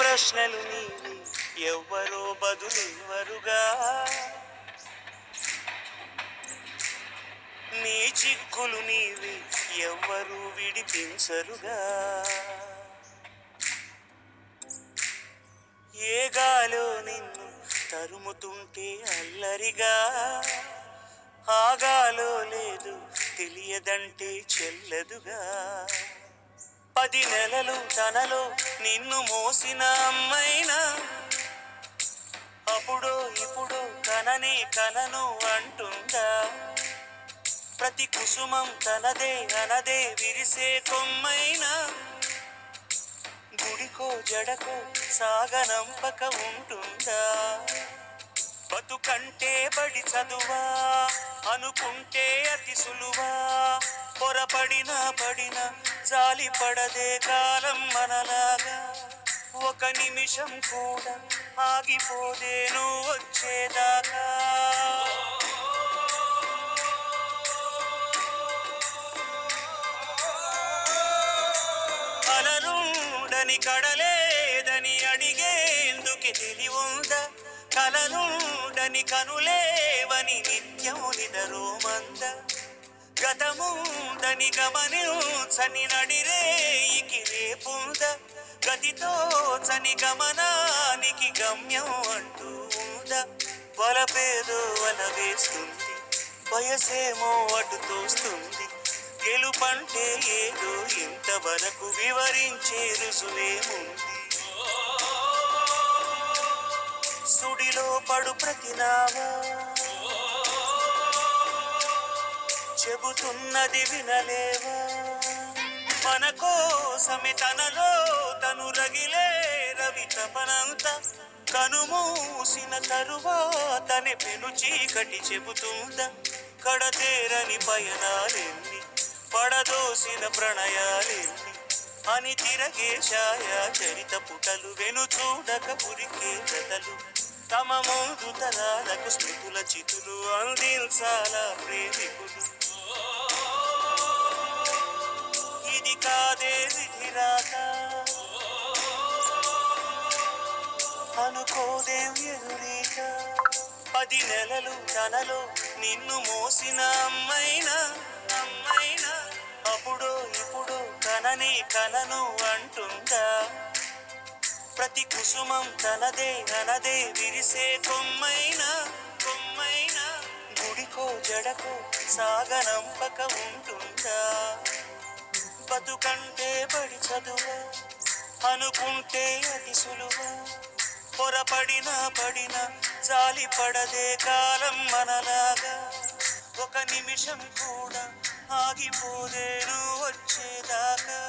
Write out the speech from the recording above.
ప్రశ్నలు నీవి ఎవ్వరో బదులివ్వరుగా, నీ చిక్కులు నీవి ఎవ్వరూ విడిపించరుగా. ఏ గాలో నిన్ను తరుముతుంటే అల్లరిగా, ఆగాలో లేదు తెలియదంటే చెల్లదుగా. 10 నెలలు తనలో నిన్ను మోసిన అమ్మైనా, అప్పుడో ఇప్పుడో కననే కనను అంటుందా. ప్రతి కుసుమం తనదే అనదే విరిసే కొమ్మైనా, గుడికో జడకో సాగనంపక ఉంటుందా. బతుకంటే బడి చదువా అనుకుంటే అతి సులువా, పొరపడినా పడినా జాలి పడదే కాలం మనలాగా. ఒక నిమిషం కూడా ఆగిపోదే నువ్వు వచ్చేదాకా. కలలుండని కడలేదని అడిగేందుకే తెలివుందా, కలలుండని కనులేవని నిత్యం నిదరోమంద. గతముందని గమనించని నడిరేయికి రేపుంద, గతితో చని గమనానికి గమ్యం అంటూ ఉంద. వలపేదో వల వేస్తుంది, వయసేమో అటు తోస్తుంది. గెలుపంటే ఏదో ఇంతవరకు వివరించే రుజువేముంది. సుడిలో పడు ప్రతి నావా చెబుతున్నది వినలేవా. మన కోసమే తనలో తను రగిలే రవి తపనంత, కనుమూసిన తరువాతనే పెను చీకటి చెబుతుందా. కడతేరని పయనాలెన్ని, పడదోసిన ప్రణయాలెన్ని అని తిరగే ఛాయా చరిత పుటలు. వెను చూడక పురికే కథలు, తమ ముందు తరాలకు స్మృతుల చితులు అందించాలా ప్రేమికులు. ఇది కాదే విధిరాత అనుకోదేం ఎదురీత. 10 నెలలు తనలో నిన్ను మోసిన అమ్మైనా, అప్పుడో ఇప్పుడో కననే కనను అంటుందా. ప్రతి కుసుమం తనదే అనదే విరిసే కొమ్మైనా, గుడికో జడకో సాగనంపక ఉంటుందా. బతుకంటే బడి చదువా అనుకుంటే అతి సులువా, పొరపడినా పడినా జాలి పడదే కాలం మనలాగా. ఒక నిమిషం కూడా ఆగిపోదే నువ్వు వచ్చేదాకా.